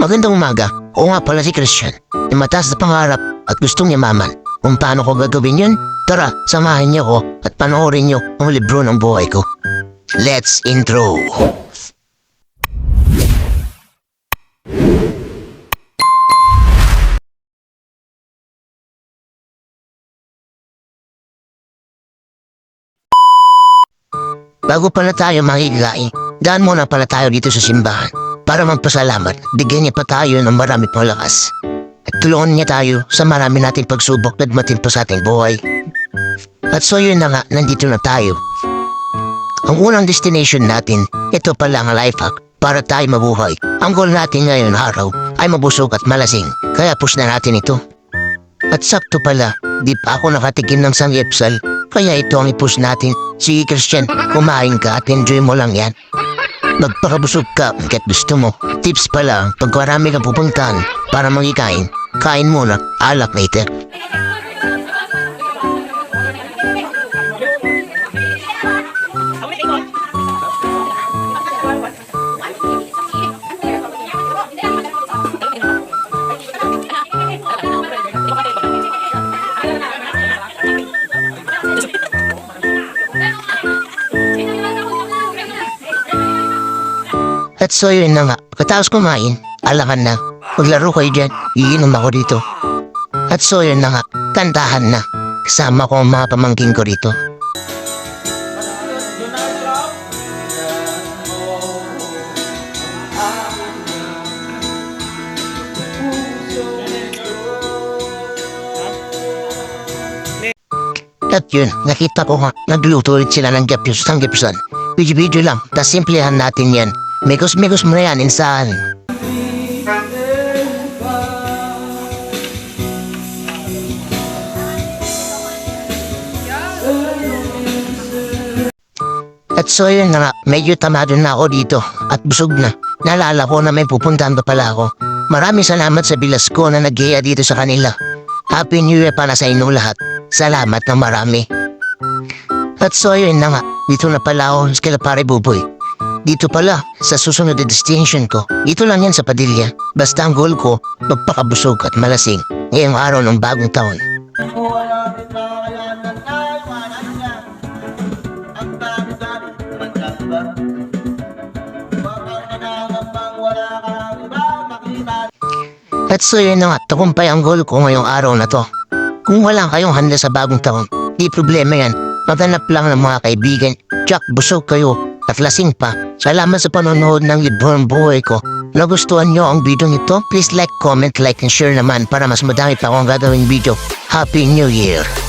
Magandang umaga. Oo nga pala si Christian. May mataas na pangarap at gustong yamaman. Kung paano ko gagawin yun? Tara, samahan niyo ko at panoorin niyo ang libro ng buhay ko. Let's intro! Bago pala tayo makikilain, daan muna pala tayo dito sa simbahan para magpasalamat. Bigyan niya pa tayo ng marami pang lakas. At tulungan niya tayo sa marami nating pagsubok na dumating pa sa ating buhay. At so yun na nga, nandito na tayo. Ang unang destination natin, ito pala ang life hack para tayo mabuhay. Ang goal natin ngayon araw ay mabusog at malasing, kaya push na natin ito. At sakto pala, di pa ako nakatikim ng sangyepsal, kaya ito ang i-push natin. Sige Christian, kumain ka at enjoy mo lang yan. Magpakabusog ka kahit gusto mo. Tips pala, pag marami kang pupuntahan para magikain, kain muna, alak later. At so yun na nga, pagkatapos kumain, alakan na. Maglaro kayo dyan, iinom ako dito. At so yun na nga, kantahan na. Kasama ko ang mga pamangking ko rito. At yun, nakita ko nga, nagluto ulit sila ng sanggipsan. Video lang, tas simplehan natin yan. Megos mo na yan, insan. At so yun na nga, medyo tamado na ako dito at busog na. Naalala ko na may pupuntahan pa pala ako. Maraming salamat sa bilas ko na nag-iaya dito sa kanila. Happy New Year para sa inyo lahat. Salamat na marami. At so yun na nga, dito na pala ako sa Pare Buboy. Dito pala, sa susunod na destination ko. Dito lang yan sa Padilla. Basta ang goal ko, magpakabusog at malasing ngayong araw ng bagong taon. At so yun na nga, tagumpay ang goal ko ngayong araw na to. Kung wala kayong handa sa bagong taon, di problema yan. Maghanap lang ng mga kaibigan, tsak busog kayo at lasing pa. Salamat sa panonood ng libro ng buhay ko. Nagustuhan nyo ang video nito? Please like, comment, and share naman para mas madami pa akong gagawing video. Happy New Year!